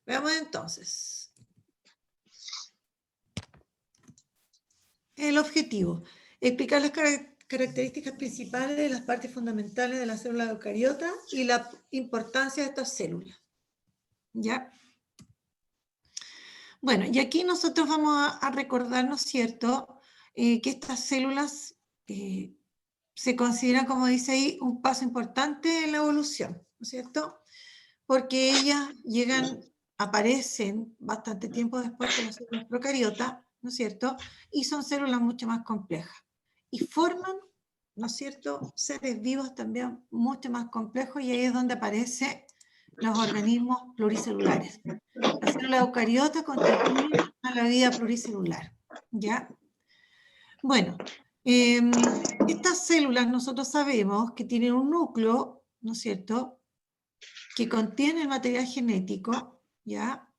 Veamos entonces. El objetivo. Explicar las características principales de las partes fundamentales de la célula eucariota y la importancia de estas células. ¿Ya? Bueno, y aquí nosotros vamos a recordar, ¿no es cierto?, que estas células se consideran, como dice ahí, un paso importante en la evolución, ¿no es cierto? Porque ellas aparecen bastante tiempo después que las células procariotas, ¿no es cierto? Y son células mucho más complejas. Y forman, ¿no es cierto?, seres vivos también mucho más complejos, y ahí es donde aparecen los organismos pluricelulares. La célula eucariota contribuye a la vida pluricelular, ¿ya? Bueno, estas células nosotros sabemos que tienen un núcleo, ¿no es cierto?, que contiene el material genético, ¿ya?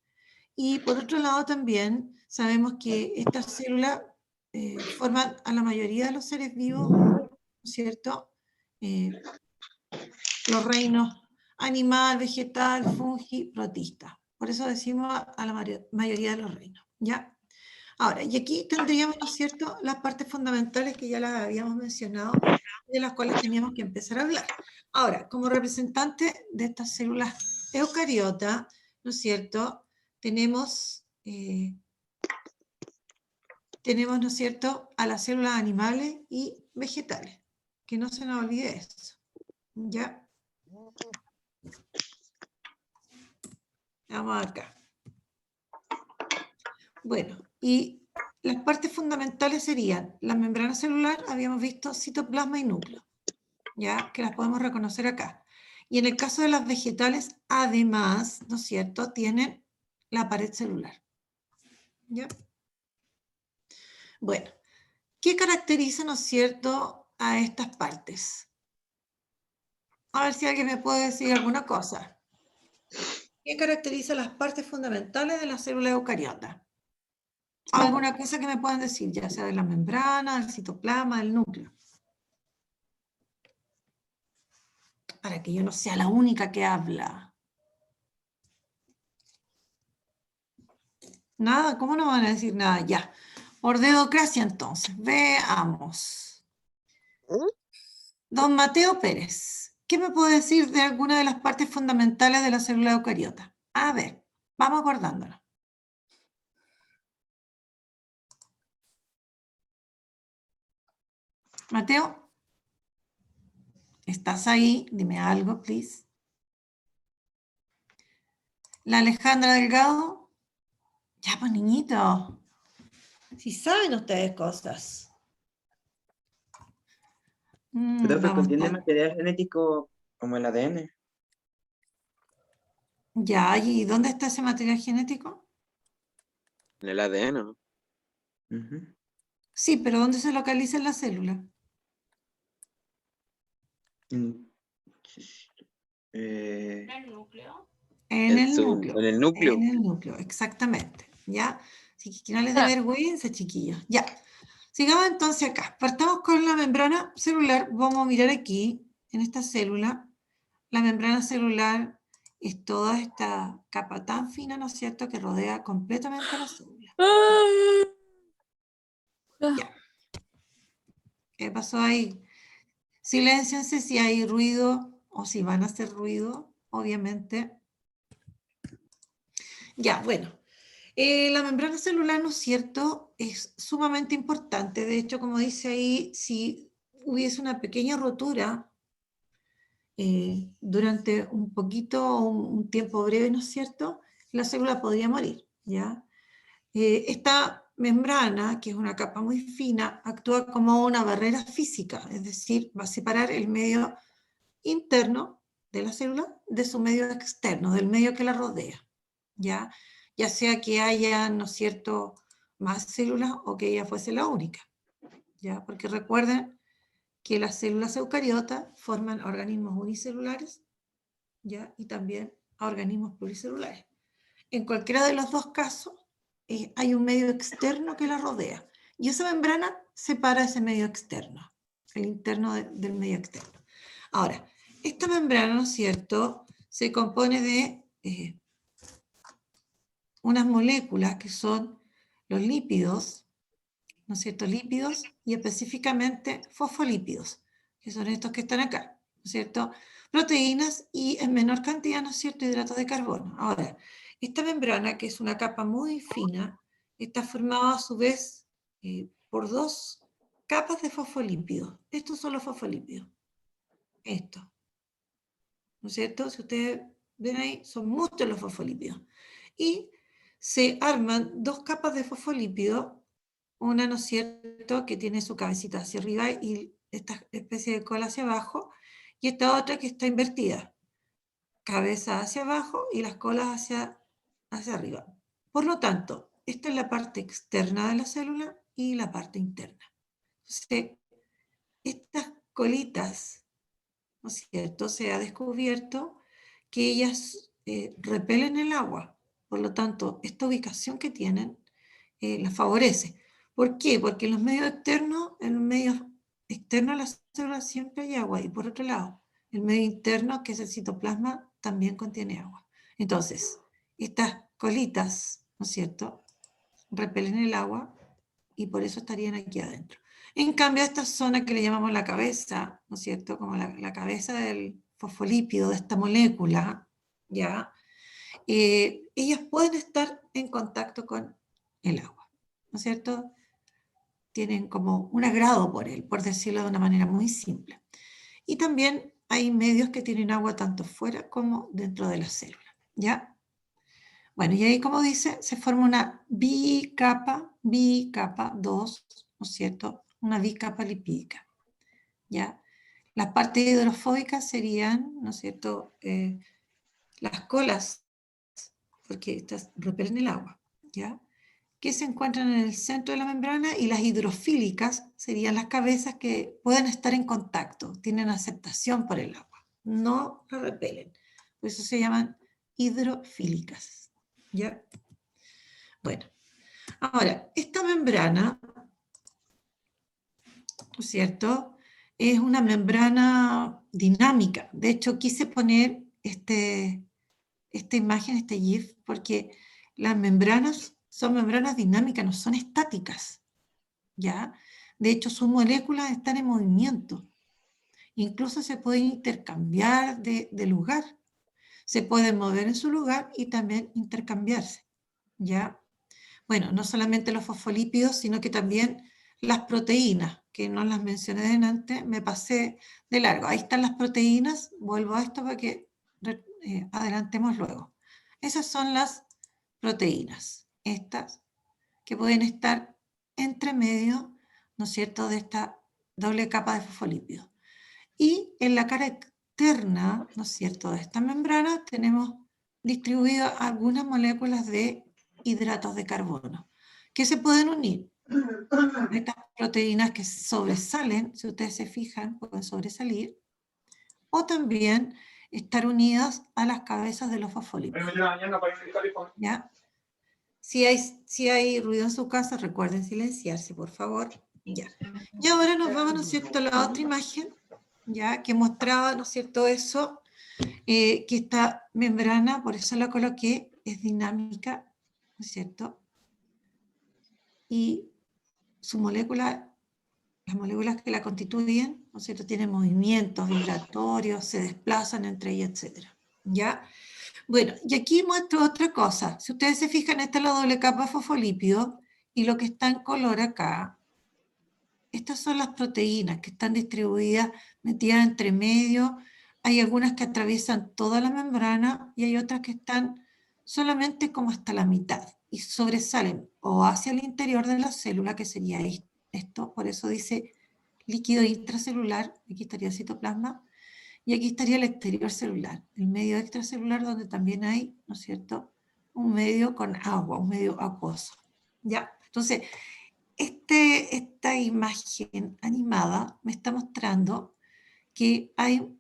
Y por otro lado también sabemos que estas células forman a la mayoría de los seres vivos, ¿no es cierto?, los reinos animal, vegetal, fungi, protista. Por eso decimos a la mayoría de los reinos, ¿ya? Ahora, y aquí tendríamos, ¿no es cierto?, las partes fundamentales que ya las habíamos mencionado, de las cuales teníamos que empezar a hablar. Ahora, como representante de estas células eucariotas, ¿no es cierto?, tenemos, ¿no es cierto?, a las células animales y vegetales. Que no se nos olvide eso, ¿ya? Vamos acá. Bueno, y las partes fundamentales serían la membrana celular, habíamos visto citoplasma y núcleo, ya que las podemos reconocer acá. Y en el caso de las vegetales, además, ¿no es cierto?, tienen la pared celular. ¿Ya? Bueno, ¿qué caracteriza, ¿no es cierto?, a estas partes? A ver si alguien me puede decir alguna cosa. ¿Qué caracteriza las partes fundamentales de la célula eucariota? ¿Alguna cosa que me puedan decir, ya sea de la membrana, del citoplasma, del núcleo? Para que yo no sea la única que habla. Nada, ¿cómo no van a decir nada? Ya. Por dedocracia entonces, veamos. Don Mateo Pérez, ¿qué me puede decir de alguna de las partes fundamentales de la célula eucariota? A ver, vamos acordándolo. Mateo, ¿estás ahí? Dime algo, please. La Alejandra Delgado. Ya, pues, niñito. Si saben ustedes cosas. Profe, Vamos ¿contiene a... material genético como el ADN? Ya, ¿y dónde está ese material genético? En el ADN, ¿no? Sí, pero ¿dónde se localiza en la célula? ¿En ¿El núcleo? En el en el núcleo? En el núcleo, exactamente. ¿Ya? Así que no les dé vergüenza, chiquillos. Ya. Sigamos entonces acá. Partamos con la membrana celular. Vamos a mirar aquí, en esta célula. La membrana celular es toda esta capa tan fina, ¿no es cierto?, que rodea completamente la célula. Ya. ¿Qué pasó ahí? Silénciense si hay ruido o si van a hacer ruido, obviamente. Ya, bueno. La membrana celular, ¿no es cierto?, es sumamente importante. De hecho, como dice ahí, si hubiese una pequeña rotura durante un poquito, un tiempo breve, ¿no es cierto?, la célula podría morir, ¿ya? Esta membrana, que es una capa muy fina, actúa como una barrera física, es decir, va a separar el medio interno de la célula de su medio externo, del medio que la rodea, ¿ya? Ya sea que haya, ¿no es cierto?, más células o que ella fuese la única, ¿ya? Porque recuerden que las células eucariotas forman organismos unicelulares, ¿ya?, y también organismos pluricelulares. En cualquiera de los dos casos hay un medio externo que la rodea, y esa membrana separa ese medio externo, el interno del medio externo. Ahora, esta membrana, ¿no es cierto?, se compone de unas moléculas que son los lípidos, ¿no es cierto? Lípidos y específicamente fosfolípidos, que son estos que están acá, ¿no es cierto? Proteínas y en menor cantidad, ¿no es cierto?, hidratos de carbono. Ahora, esta membrana, que es una capa muy fina, está formada a su vez por dos capas de fosfolípidos. Estos son los fosfolípidos. Estos, ¿no es cierto? Si ustedes ven ahí, son muchos los fosfolípidos. Y se arman dos capas de fosfolípidos, una, ¿no es cierto?, que tiene su cabecita hacia arriba y esta especie de cola hacia abajo, y esta otra que está invertida, cabeza hacia abajo y las colas hacia arriba. Por lo tanto, esta es la parte externa de la célula y la parte interna. Entonces, estas colitas, ¿no es cierto?, se ha descubierto que ellas repelen el agua. Por lo tanto, esta ubicación que tienen las favorece. ¿Por qué? Porque en los medios externos, en los medios externos a la célula siempre hay agua, y por otro lado, el medio interno, que es el citoplasma, también contiene agua. Entonces, estas colitas, ¿no es cierto?, repelen el agua y por eso estarían aquí adentro. En cambio, esta zona que le llamamos la cabeza, ¿no es cierto?, como la cabeza del fosfolípido, de esta molécula, ¿ya? Ellas pueden estar en contacto con el agua, ¿no es cierto? Tienen como un agrado por él, por decirlo de una manera muy simple. Y también hay medios que tienen agua tanto fuera como dentro de la célula, ¿ya? Bueno, y ahí, como dice, se forma una bicapa 2, ¿no es cierto? Una bicapa lipídica, ¿ya? Las partes hidrofóbicas serían, ¿no es cierto?, las colas, porque estas repelen el agua, ¿ya?, que se encuentran en el centro de la membrana, y las hidrofílicas serían las cabezas que pueden estar en contacto, tienen aceptación por el agua, no la repelen. Por eso se llaman hidrofílicas, ¿ya? Bueno, ahora, esta membrana, ¿no es cierto?, es una membrana dinámica. De hecho, quise poner esta imagen, este GIF, porque las membranas son membranas dinámicas, no son estáticas, ¿ya? De hecho, sus moléculas están en movimiento. Incluso se pueden intercambiar de lugar. Se pueden mover en su lugar y también intercambiarse, ¿ya? Bueno, no solamente los fosfolípidos, sino que también las proteínas, que no las mencioné antes, me pasé de largo. Ahí están las proteínas, vuelvo a esto para que adelantemos luego. Esas son las proteínas, estas que pueden estar entre medio, ¿no es cierto?, de esta doble capa de fosfolípidos. Y en la cara externa, ¿no es cierto?, de esta membrana tenemos distribuidas algunas moléculas de hidratos de carbono que se pueden unir. Estas proteínas que sobresalen, si ustedes se fijan, pueden sobresalir, o también estar unidas a las cabezas de los fosfolípidos, ¿ya? Si hay ruido en su casa, recuerden silenciarse, por favor. Ya. Y ahora nos vamos, ¿no es cierto?, a la otra imagen, ya, que mostraba, ¿no es cierto?, eso, que esta membrana, por eso la coloqué, es dinámica, ¿no es cierto? Y su molécula, las moléculas que la constituyen, ¿no es cierto?, tienen movimientos vibratorios, se desplazan entre ellas, etc. ¿Ya? Bueno, y aquí muestro otra cosa. Si ustedes se fijan, esta es la doble capa de fosfolípido, y lo que está en color acá, estas son las proteínas que están distribuidas, metidas entre medio. Hay algunas que atraviesan toda la membrana y hay otras que están solamente como hasta la mitad y sobresalen o hacia el interior de la célula, que sería esto, por eso dice líquido intracelular, aquí estaría el citoplasma, y aquí estaría el exterior celular, el medio extracelular, donde también hay, ¿no es cierto?, un medio con agua, un medio acuoso. ¿Ya? Entonces, esta imagen animada me está mostrando que hay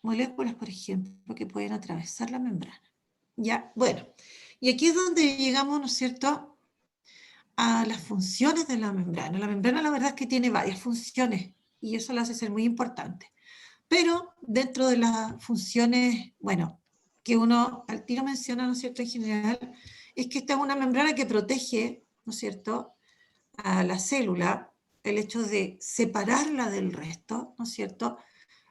moléculas, por ejemplo, que pueden atravesar la membrana. ¿Ya? Bueno, y aquí es donde llegamos, ¿no es cierto?, a las funciones de la membrana. La membrana, la verdad es que tiene varias funciones, y eso la hace ser muy importante. Pero dentro de las funciones, bueno, que uno al tiro menciona, ¿no es cierto?, en general, es que esta es una membrana que protege, ¿no es cierto?, a la célula, el hecho de separarla del resto, ¿no es cierto?,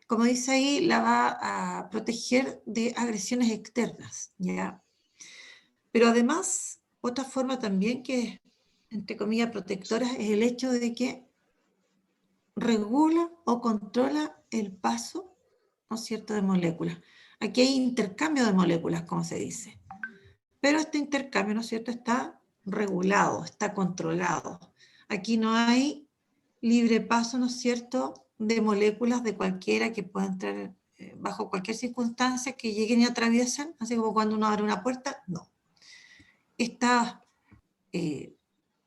como dice ahí, la va a proteger de agresiones externas, ¿ya? Pero además, otra forma también que es, entre comillas, protectora, es el hecho de que regula o controla el paso, ¿no es cierto?, de moléculas. Aquí hay intercambio de moléculas, como se dice. Pero este intercambio, ¿no es cierto?, está regulado, está controlado. Aquí no hay libre paso, ¿no es cierto?, de moléculas de cualquiera que pueda entrar bajo cualquier circunstancia que lleguen y atraviesen, así como cuando uno abre una puerta, no. Estas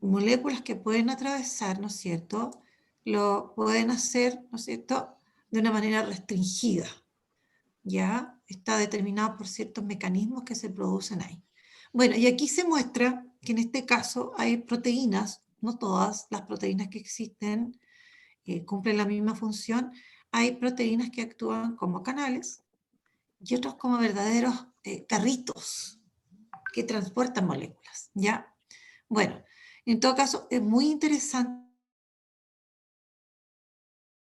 moléculas que pueden atravesar, ¿no es cierto?, lo pueden hacer, ¿no es cierto?, de una manera restringida, ¿ya? Está determinado por ciertos mecanismos que se producen ahí. Bueno, y aquí se muestra que en este caso hay proteínas, no todas las proteínas que existen cumplen la misma función, hay proteínas que actúan como canales y otros como verdaderos carritos que transportan moléculas, ¿ya? Bueno, en todo caso es muy interesante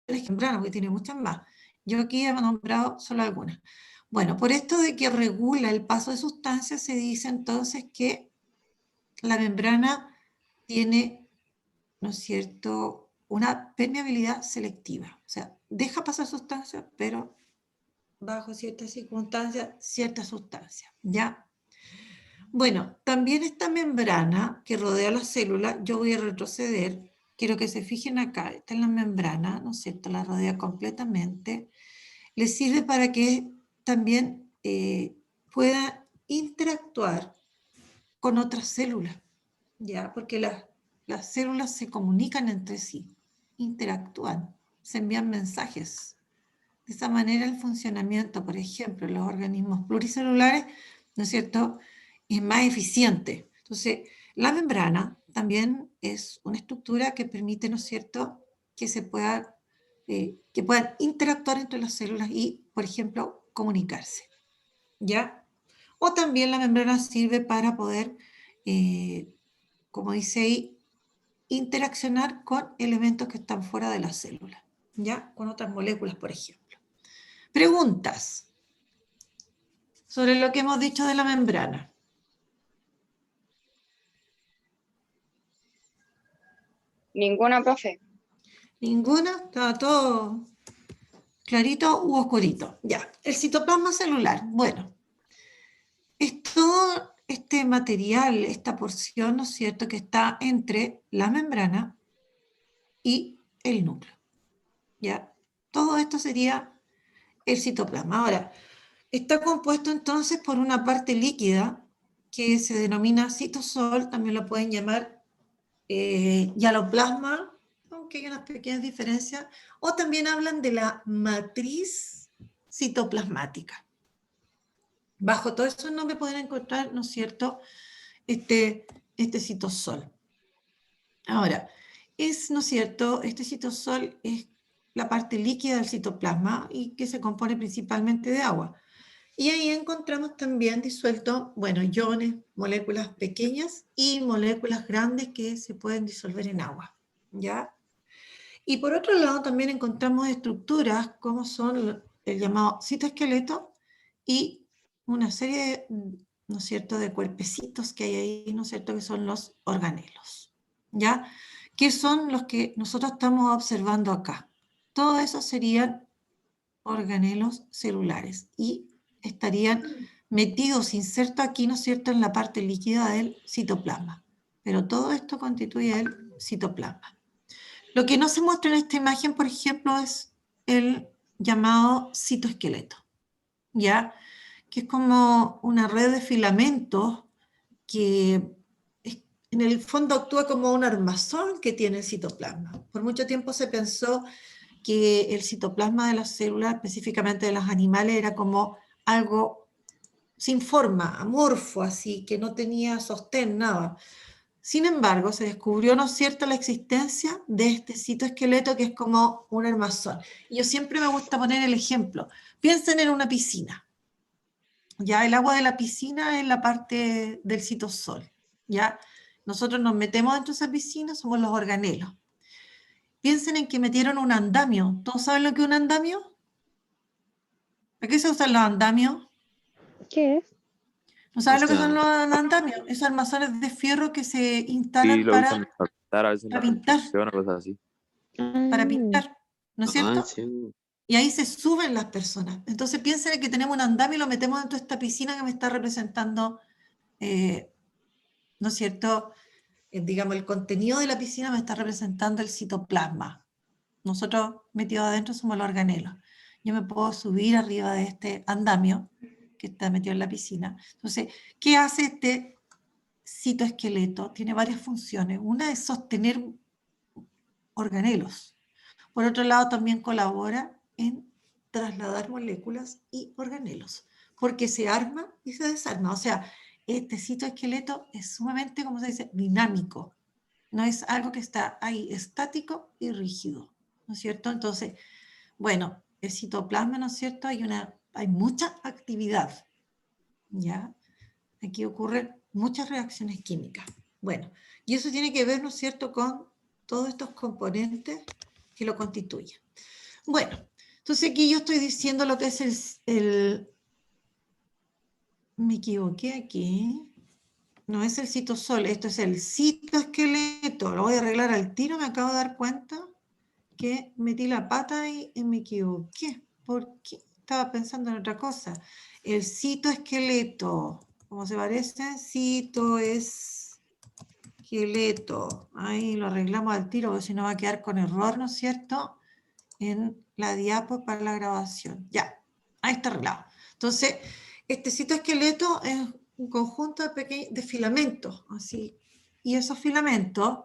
la membrana porque tiene muchas más. Yo aquí he nombrado solo algunas. Bueno, por esto de que regula el paso de sustancias, se dice entonces que la membrana tiene, ¿no es cierto?, una permeabilidad selectiva. O sea, deja pasar sustancias, pero bajo ciertas circunstancias, ciertas sustancias, ¿ya? Bueno, también esta membrana que rodea la célula, yo voy a retroceder, quiero que se fijen acá, esta es la membrana, ¿no es cierto?, la rodea completamente, le sirve para que también pueda interactuar con otras células, ¿ya? Porque las células se comunican entre sí, interactúan, se envían mensajes. De esa manera el funcionamiento, por ejemplo, en los organismos pluricelulares, ¿no es cierto?, es más eficiente. Entonces, la membrana también es una estructura que permite, ¿no es cierto?, que se pueda, que puedan interactuar entre las células y, por ejemplo, comunicarse, ¿ya? O también la membrana sirve para poder, como dice ahí, interaccionar con elementos que están fuera de la célula, ¿ya? Con otras moléculas, por ejemplo. Preguntas sobre lo que hemos dicho de la membrana. Ninguna, profe. ¿Ninguna? Estaba todo clarito u oscurito. Ya, el citoplasma celular. Bueno, es todo este material, esta porción, ¿no es cierto?, que está entre la membrana y el núcleo. ¿Ya? Todo esto sería el citoplasma. Ahora, está compuesto entonces por una parte líquida que se denomina citosol, también lo pueden llamar hialoplasma, aunque hay unas pequeñas diferencias, o también hablan de la matriz citoplasmática. Bajo todos esos nombres pueden encontrar, ¿no es cierto?, este citosol. Ahora, ¿no es cierto?, este citosol es la parte líquida del citoplasma y que se compone principalmente de agua. Y ahí encontramos también disueltos, bueno, iones, moléculas pequeñas y moléculas grandes que se pueden disolver en agua, ¿ya? Y por otro lado también encontramos estructuras como son el llamado citoesqueleto y una serie, ¿no es cierto?, de cuerpecitos que hay ahí, ¿no es cierto?, que son los organelos, ¿ya? Que son los que nosotros estamos observando acá. Todo eso serían organelos celulares y estarían metidos, insertos aquí, ¿no es cierto?, en la parte líquida del citoplasma. Pero todo esto constituye el citoplasma. Lo que no se muestra en esta imagen, por ejemplo, es el llamado citoesqueleto, ¿ya? Que es como una red de filamentos que en el fondo actúa como un armazón que tiene el citoplasma. Por mucho tiempo se pensó que el citoplasma de las células, específicamente de los animales, era como algo sin forma, amorfo, así, que no tenía sostén, nada. Sin embargo, se descubrió, ¿no es cierto?, la existencia de este citoesqueleto que es como un armazón. Y yo siempre me gusta poner el ejemplo. Piensen en una piscina. Ya el agua de la piscina es la parte del citosol. Ya nosotros nos metemos dentro de esa piscina, somos los organelos. Piensen en que metieron un andamio. ¿Todos saben lo que es un andamio? ¿Para qué se usan los andamios? ¿Qué es? ¿No saben lo que son Esa- los andamios? Esos armazones de fierro que se Sí, instalan lo usan para pintar a veces en para la pintar. construcción o cosas así. Para pintar, ¿no es cierto? sí. Y ahí se suben las personas. Entonces piensen en que tenemos un andamio y lo metemos dentro de esta piscina que me está representando, ¿no es cierto? Digamos, el contenido de la piscina me está representando el citoplasma. Nosotros metidos adentro somos los organelos. Yo me puedo subir arriba de este andamio que está metido en la piscina. Entonces, ¿qué hace este citoesqueleto? Tiene varias funciones. Una es sostener organelos. Por otro lado, también colabora en trasladar moléculas y organelos, porque se arma y se desarma. O sea, este citoesqueleto es sumamente, como se dice, dinámico. No es algo que está ahí estático y rígido, ¿no es cierto? Entonces, bueno, el citoplasma, ¿no es cierto? Hay mucha actividad, ¿ya? Aquí ocurren muchas reacciones químicas. Bueno, y eso tiene que ver, ¿no es cierto?, con todos estos componentes que lo constituyen. Bueno, entonces aquí yo estoy diciendo lo que es me equivoqué aquí. No es el citosol, esto es el citoesqueleto. Lo voy a arreglar al tiro, me acabo de dar cuenta que metí la pata y me equivoqué. ¿Por qué? Estaba pensando en otra cosa. El citoesqueleto, ¿cómo se parece? Citoesqueleto. Ahí lo arreglamos al tiro, porque si no va a quedar con error, ¿no es cierto?, en la diapo para la grabación. Ya, ahí está arreglado. Entonces, este citoesqueleto es un conjunto de filamentos, así. Y esos filamentos,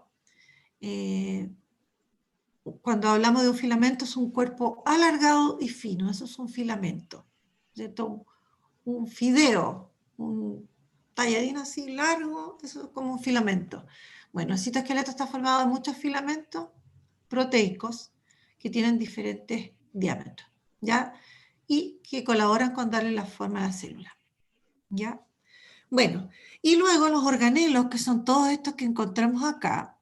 cuando hablamos de un filamento, es un cuerpo alargado y fino. Eso es un filamento, ¿cierto? Un fideo, un talladín así largo, eso es como un filamento. Bueno, el citoesqueleto está formado de muchos filamentos proteicos que tienen diferentes diámetros, ¿ya? Y que colaboran con darle la forma a la célula, ¿ya? Bueno, y luego los organelos, que son todos estos que encontramos acá,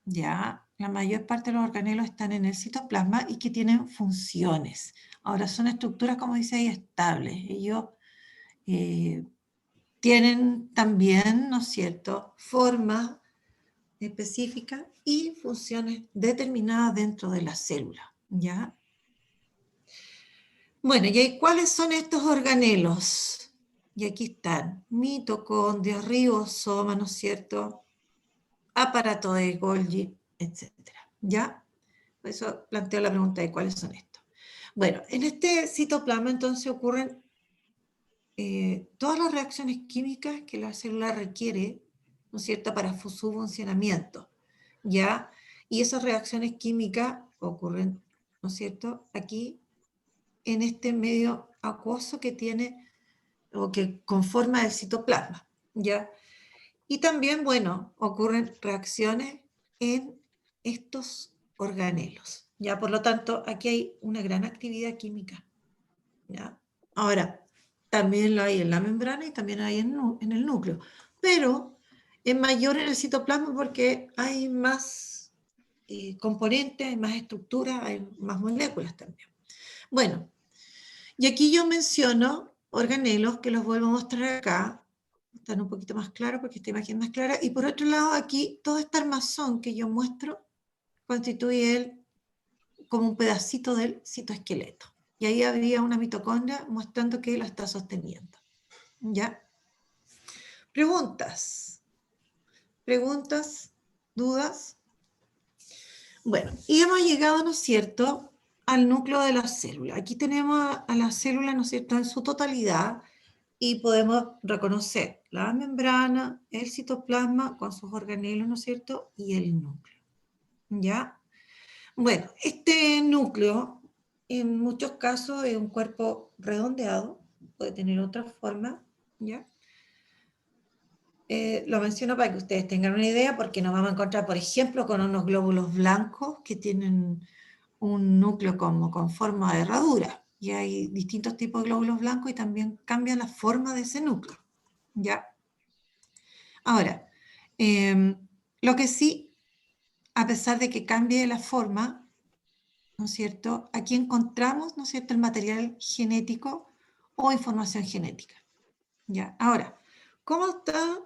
¿ya? La mayor parte de los organelos están en el citoplasma y que tienen funciones. Ahora, son estructuras, como dice ahí, estables. Ellos tienen también, ¿no es cierto?, formas específicas y funciones determinadas dentro de la célula, ¿ya? Bueno, ¿y cuáles son estos organelos? Y aquí están: mitocondrias, ribosomas, ¿no es cierto?, aparato de Golgi, etcétera, ¿ya? Por eso planteo la pregunta de cuáles son estos. Bueno, en este citoplasma entonces ocurren todas las reacciones químicas que la célula requiere, ¿no es cierto?, para su funcionamiento, ¿ya? Y esas reacciones químicas ocurren, ¿no es cierto?, aquí en este medio acuoso que tiene o que conforma el citoplasma, ¿ya? Y también, bueno, ocurren reacciones en estos organelos, ¿ya? Por lo tanto, aquí hay una gran actividad química, ¿ya? Ahora, también lo hay en la membrana y también hay en el núcleo, pero es mayor en el citoplasma porque hay más componentes, hay más estructuras, hay más moléculas también. Bueno, y aquí yo menciono organelos que los vuelvo a mostrar acá, están un poquito más claros porque esta imagen es más clara, y por otro lado aquí todo este armazón que yo muestro constituye como un pedacito del citoesqueleto. Y ahí habría una mitocondria mostrando que la está sosteniendo. ¿Ya? ¿Preguntas? ¿Preguntas? ¿Dudas? Bueno, y hemos llegado, ¿no es cierto?, al núcleo de la célula. Aquí tenemos a la célula, ¿no es cierto?, en su totalidad y podemos reconocer la membrana, el citoplasma con sus organelos, ¿no es cierto?, y el núcleo. ¿Ya? Bueno, este núcleo en muchos casos es un cuerpo redondeado, puede tener otra forma, ¿ya? Lo menciono para que ustedes tengan una idea, porque nos vamos a encontrar, por ejemplo, con unos glóbulos blancos que tienen un núcleo como con forma de herradura, y hay distintos tipos de glóbulos blancos y también cambia la forma de ese núcleo, ¿ya? Ahora, lo que sí, a pesar de que cambie la forma, ¿no es cierto?, aquí encontramos, ¿no es cierto?, el material genético o información genética, ¿ya? Ahora, ¿cómo está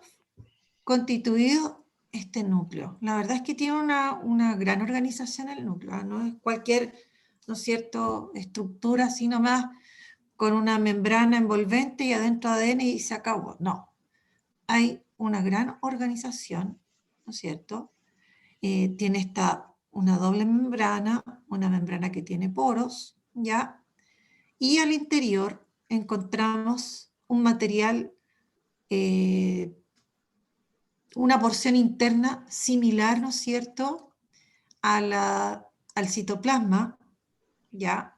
constituido este núcleo? La verdad es que tiene una gran organización el núcleo, no es cualquier, ¿no es cierto?, estructura así nomás con una membrana envolvente y adentro ADN y se acabó. No, hay una gran organización, ¿no es cierto? Tiene una doble membrana, una membrana que tiene poros, ¿ya? Y al interior encontramos un material, una porción interna similar, ¿no es cierto?, al citoplasma, ¿ya?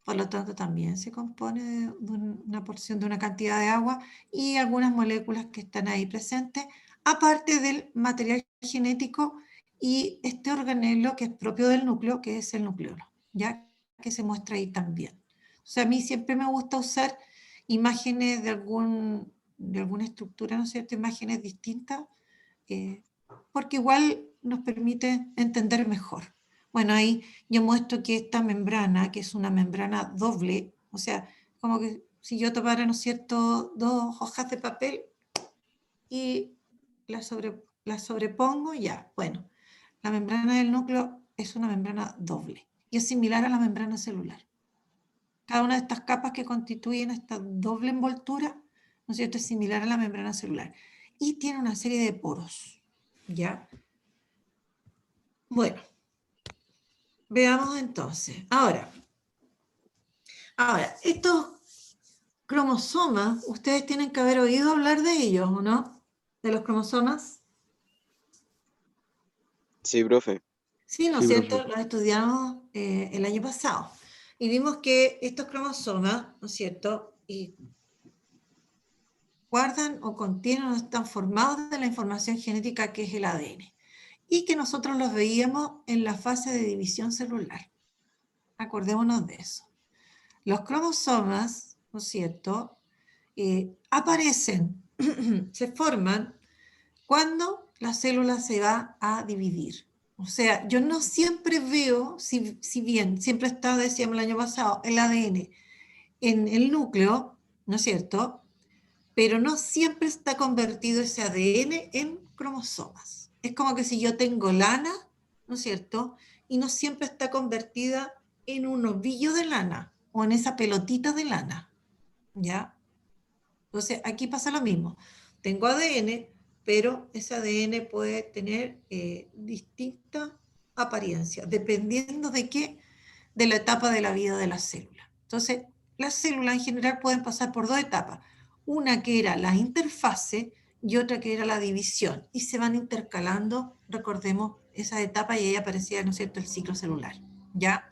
Por lo tanto, también se compone de una porción de una cantidad de agua y algunas moléculas que están ahí presentes, aparte del material genético y este organelo que es propio del núcleo, que es el nucleolo, ¿ya? Que se muestra ahí también. O sea, a mí siempre me gusta usar imágenes de alguna estructura, ¿no es cierto?, imágenes distintas, porque igual nos permite entender mejor. Bueno, ahí yo muestro que esta membrana, que es una membrana doble, o sea, como que si yo tomara, ¿no es cierto?, dos hojas de papel y las sobrepongo, ya, bueno, la membrana del núcleo es una membrana doble y es similar a la membrana celular. Cada una de estas capas que constituyen esta doble envoltura, ¿no es cierto?, es similar a la membrana celular y tiene una serie de poros, ¿ya? Bueno, veamos entonces. Ahora, estos cromosomas, ustedes tienen que haber oído hablar de ellos, ¿o no? De los cromosomas. Sí, profe. Sí, ¿no es Sí, cierto? profe. Los estudiamos el año pasado. Y vimos que estos cromosomas, ¿no es cierto?, y guardan o contienen o están formados de la información genética que es el ADN. Y que nosotros los veíamos en la fase de división celular. Acordémonos de eso. Los cromosomas, ¿no es cierto?, aparecen, se forman cuando la célula se va a dividir. O sea, yo no siempre veo, si bien siempre está, decíamos el año pasado, el ADN en el núcleo, ¿no es cierto?, pero no siempre está convertido ese ADN en cromosomas. Es como que si yo tengo lana, ¿no es cierto?, y no siempre está convertida en un ovillo de lana o en esa pelotita de lana, ¿ya? Entonces, aquí pasa lo mismo. Tengo ADN, pero ese ADN puede tener distinta apariencia, dependiendo de qué, de la etapa de la vida de la célula. Entonces, las células en general pueden pasar por dos etapas. Una que era la interfase y otra que era la división. Y se van intercalando, recordemos, esas etapas y ahí aparecía, ¿no es cierto?, el ciclo celular, ¿ya?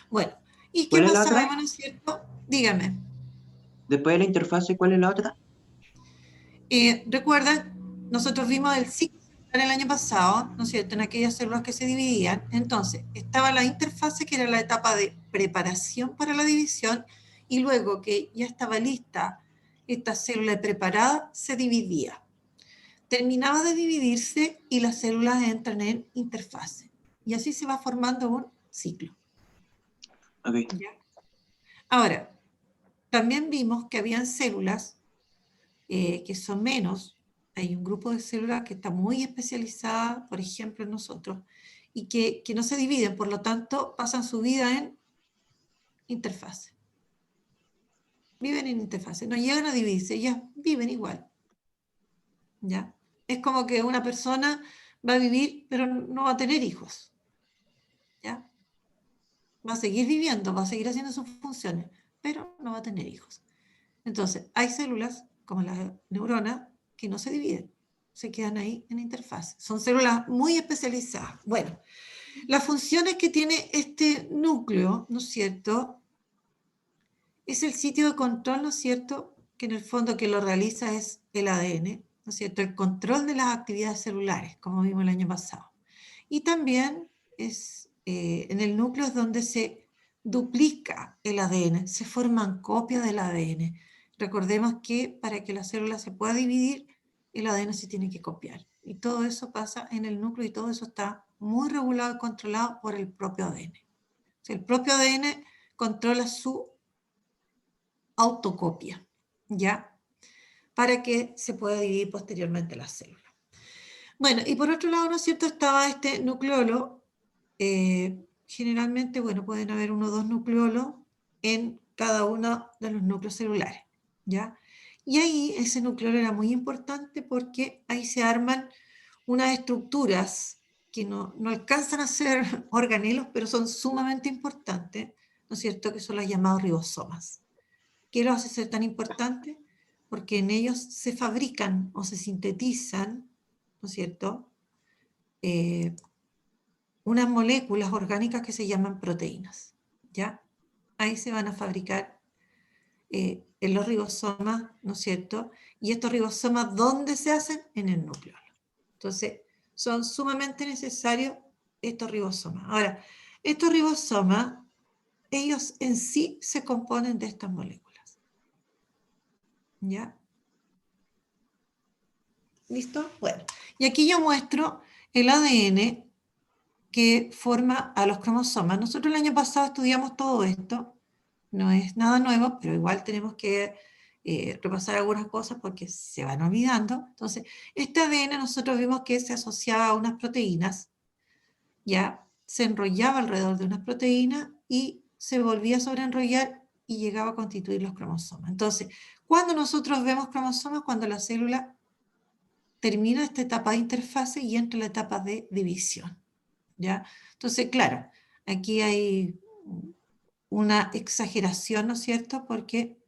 Bueno, ¿y qué ¿Cuál es la más otra? sabemos, ¿no es cierto? Dígame. Después de la interfase, ¿cuál es la otra? Recuerdan, nosotros vimos el ciclo celular el año pasado, ¿no es cierto?, en aquellas células que se dividían. Entonces, estaba la interfase, que era la etapa de preparación para la división, y luego que ya estaba lista esta célula preparada, se dividía. Terminaba de dividirse y las células entran en interfase. Y así se va formando un ciclo. Ok. ¿Ya? Ahora, también vimos que habían células que son menos. Hay un grupo de células que está muy especializada, por ejemplo, en nosotros, y que no se dividen, por lo tanto, pasan su vida en interfase. Viven en interfase, no llegan a dividirse, ellas viven igual. ¿Ya? Es como que una persona va a vivir, pero no va a tener hijos. ¿Ya? Va a seguir viviendo, va a seguir haciendo sus funciones, pero no va a tener hijos. Entonces, hay células, como las neuronas, que no se dividen, se quedan ahí en interfaz. Son células muy especializadas. Bueno, las funciones que tiene este núcleo, ¿no es cierto?, es el sitio de control, ¿no es cierto?, que en el fondo que lo realiza es el ADN, ¿no es cierto?, el control de las actividades celulares, como vimos el año pasado. Y también es, en el núcleo es donde se duplica el ADN, se forman copias del ADN. Recordemos que para que la célula se pueda dividir, el ADN se tiene que copiar. Y todo eso pasa en el núcleo y todo eso está muy regulado y controlado por el propio ADN. O sea, el propio ADN controla su autocopia, ¿ya? Para que se pueda dividir posteriormente la célula. Bueno, y por otro lado, ¿no es cierto?, estaba este nucleolo. Generalmente, bueno, pueden haber 1 o 2 nucleolos en cada uno de los núcleos celulares, ¿ya? Y ahí ese nucleolo era muy importante porque ahí se arman unas estructuras que no alcanzan a ser organelos, pero son sumamente importantes, ¿no es cierto?, que son los llamados ribosomas. ¿Qué los hace ser tan importantes? Porque en ellos se fabrican o se sintetizan, ¿no es cierto?, unas moléculas orgánicas que se llaman proteínas, ¿ya? Ahí se van a fabricar en los ribosomas, ¿no es cierto? Y estos ribosomas, ¿dónde se hacen? En el núcleo. Entonces, son sumamente necesarios estos ribosomas. Ahora, estos ribosomas, ellos en sí se componen de estas moléculas, ¿ya? ¿Listo? Bueno, y aquí yo muestro el ADN que forma a los cromosomas. Nosotros el año pasado estudiamos todo esto, no es nada nuevo, pero igual tenemos que repasar algunas cosas porque se van olvidando. Entonces, este ADN nosotros vimos que se asociaba a unas proteínas, ya se enrollaba alrededor de unas proteínas y se volvía a sobreenrollar y llegaba a constituir los cromosomas. Entonces, cuando nosotros vemos cromosomas, cuando la célula termina esta etapa de interfase y entra en la etapa de división, ¿ya? Entonces, claro, aquí hay una exageración, ¿no es cierto? Porque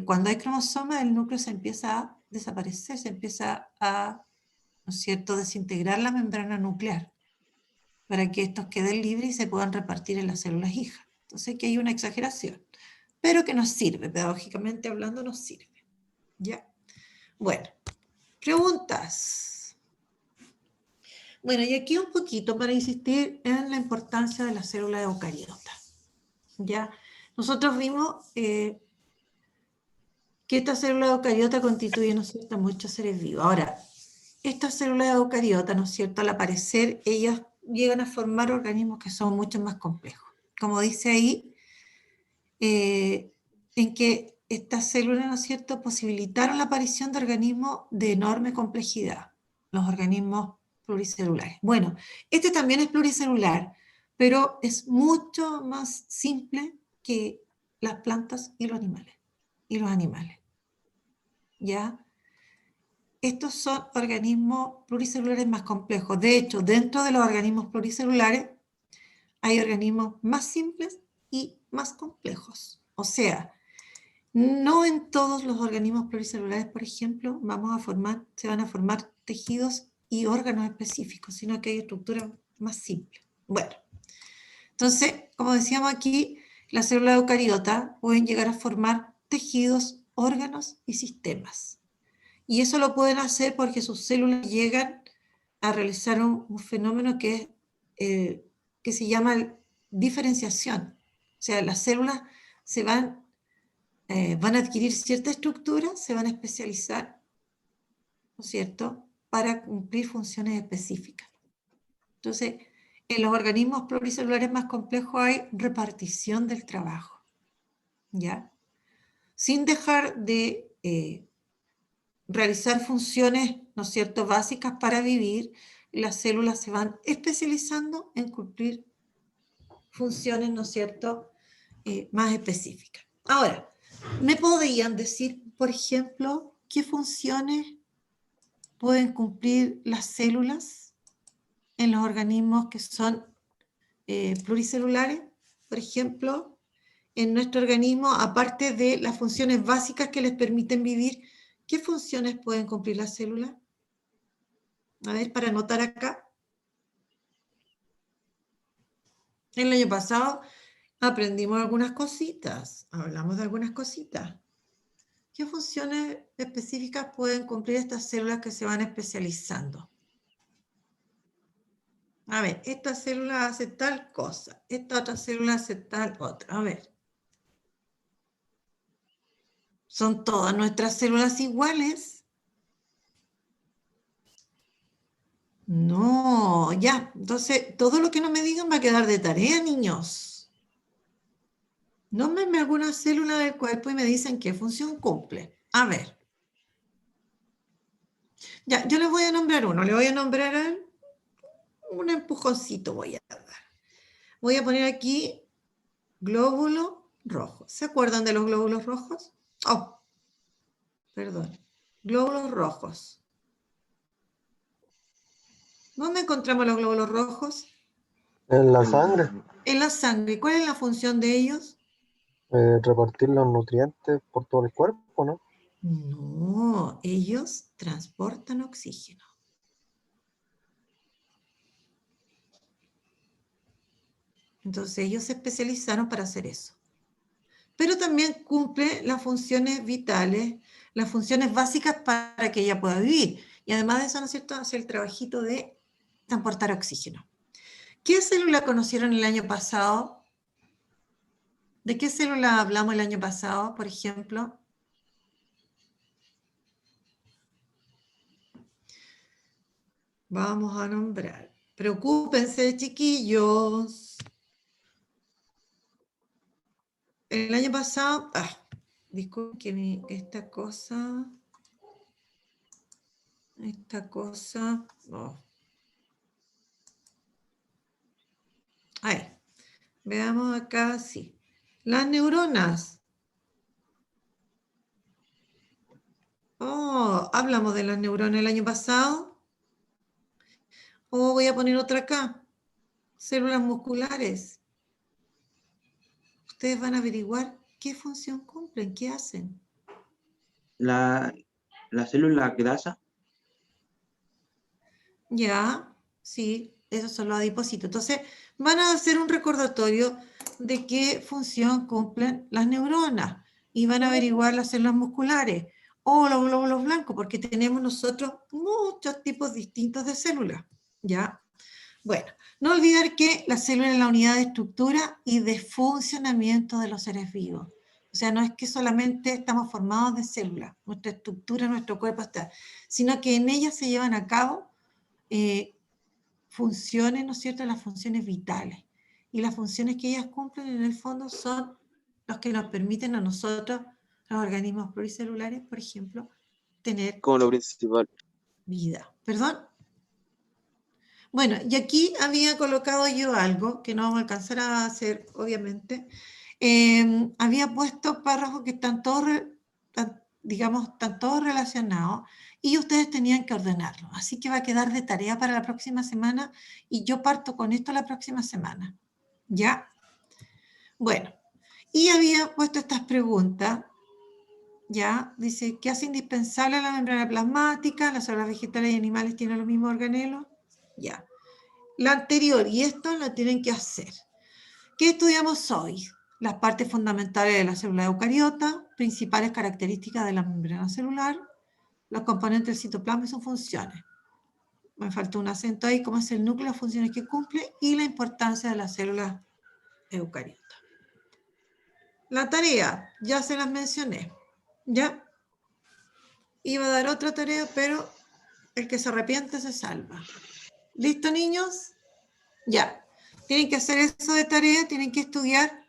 cuando hay cromosomas, el núcleo se empieza a desaparecer, se empieza a, ¿no es cierto?, desintegrar la membrana nuclear para que estos queden libres y se puedan repartir en las células hijas. Entonces, aquí hay una exageración, pero que nos sirve, pedagógicamente hablando, nos sirve, ¿ya? Bueno, preguntas. Bueno, y aquí un poquito para insistir en la importancia de la célula eucariota. ¿Ya? Nosotros vimos que esta célula eucariota constituye, ¿no es cierto?, muchos seres vivos. Ahora, estas células eucariotas, ¿no es cierto?, al aparecer, ellas llegan a formar organismos que son mucho más complejos. Como dice ahí, en que estas células, ¿no es cierto?, posibilitaron la aparición de organismos de enorme complejidad, los organismos pluricelulares. Bueno, este también es pluricelular, pero es mucho más simple que las plantas y los animales. ¿Ya? Estos son organismos pluricelulares más complejos. De hecho, dentro de los organismos pluricelulares hay organismos más simples y más complejos. O sea, no en todos los organismos pluricelulares, por ejemplo, se van a formar tejidos y órganos específicos, sino que hay estructuras más simples. Bueno, entonces, como decíamos aquí, las células eucariotas pueden llegar a formar tejidos, órganos y sistemas. Y eso lo pueden hacer porque sus células llegan a realizar un fenómeno que se llama diferenciación. O sea, las células van a adquirir cierta estructura, se van a especializar, ¿no es cierto?, para cumplir funciones específicas. Entonces, en los organismos pluricelulares más complejos hay repartición del trabajo, ¿ya? Sin dejar de realizar funciones, ¿no es cierto?, básicas para vivir, las células se van especializando en cumplir funciones, ¿no es cierto?, más específicas. Ahora, ¿me podrían decir, por ejemplo, qué funciones pueden cumplir las células en los organismos que son pluricelulares? Por ejemplo, en nuestro organismo, aparte de las funciones básicas que les permiten vivir, ¿qué funciones pueden cumplir las células? A ver, para anotar acá. El año pasado aprendimos algunas cositas, hablamos de algunas cositas. ¿Qué funciones específicas pueden cumplir estas células que se van especializando? A ver, esta célula hace tal cosa, esta otra célula hace tal otra. A ver. ¿Son todas nuestras células iguales? No, ya. Entonces, todo lo que no me digan va a quedar de tarea, niños. Nómbrenme alguna célula del cuerpo y me dicen qué función cumple. A ver. Ya, yo les voy a nombrar uno. Le voy a nombrar un empujoncito voy a dar. Voy a poner aquí glóbulo rojo. ¿Se acuerdan de los glóbulos rojos? Oh, perdón. Glóbulos rojos. ¿Dónde encontramos los glóbulos rojos? En la sangre, En la sangre. ¿Cuál es la función de ellos? repartir los nutrientes por todo el cuerpo, ¿no? No, ellos transportan oxígeno. Entonces ellos se especializaron para hacer eso. Pero también cumple las funciones vitales, las funciones básicas para que ella pueda vivir. Y además de eso, ¿no es cierto?, hace el trabajito de transportar oxígeno. ¿Qué célula conocieron el año pasado? ¿De qué célula hablamos el año pasado, por ejemplo? Vamos a nombrar. Preocúpense, chiquillos. El año pasado, disculpen que esta cosa, ahí, veamos acá, sí. Las neuronas. Oh, hablamos de las neuronas el año pasado. Voy a poner otra acá. Células musculares. Ustedes van a averiguar qué función cumplen, qué hacen. La célula grasa, Ya, sí, esos son los adipocitos. Entonces, van a hacer un recordatorio de qué función cumplen las neuronas y van a averiguar las células musculares o los glóbulos blancos, porque tenemos nosotros muchos tipos distintos de células. ¿Ya? Bueno, no olvidar que la célula es la unidad de estructura y de funcionamiento de los seres vivos. O sea, no es que solamente estamos formados de células, nuestra estructura, nuestro cuerpo está, sino que en ellas se llevan a cabo funciones, ¿no es cierto?, las funciones vitales. Y las funciones que ellas cumplen en el fondo son los que nos permiten a nosotros, los organismos pluricelulares, por ejemplo, tener Como lo principal. vida. ¿Perdón? Bueno, y aquí había colocado yo algo que no vamos a alcanzar a hacer, obviamente. Había puesto párrafos que están todos, están todos relacionados y ustedes tenían que ordenarlo. Así que va a quedar de tarea para la próxima semana y yo parto con esto la próxima semana. ¿Ya? Bueno, y había puesto estas preguntas. ¿Ya? Dice, ¿qué hace indispensable la membrana plasmática? ¿Las células vegetales y animales tienen los mismos organelos? Ya. La anterior y esto lo tienen que hacer. ¿Qué estudiamos hoy? Las partes fundamentales de la célula eucariota, principales características de la membrana celular, los componentes del citoplasma y sus funciones. Me faltó un acento ahí, cómo es el núcleo, las funciones que cumple y la importancia de las células eucariotas. La tarea, ya se las mencioné. ¿Ya? Iba a dar otra tarea, pero el que se arrepiente se salva. ¿Listo, niños? Ya. Tienen que hacer eso de tarea, tienen que estudiar.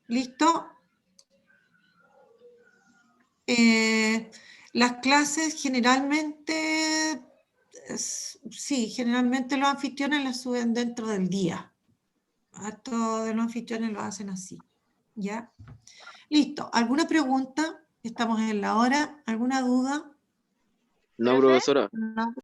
¿Listo? Las clases generalmente, sí, generalmente los anfitriones las suben dentro del día. A todos los anfitriones lo hacen así. ¿Ya? Listo. ¿Alguna pregunta? Estamos en la hora. ¿Alguna duda? No, ¿Profe? profesora. No.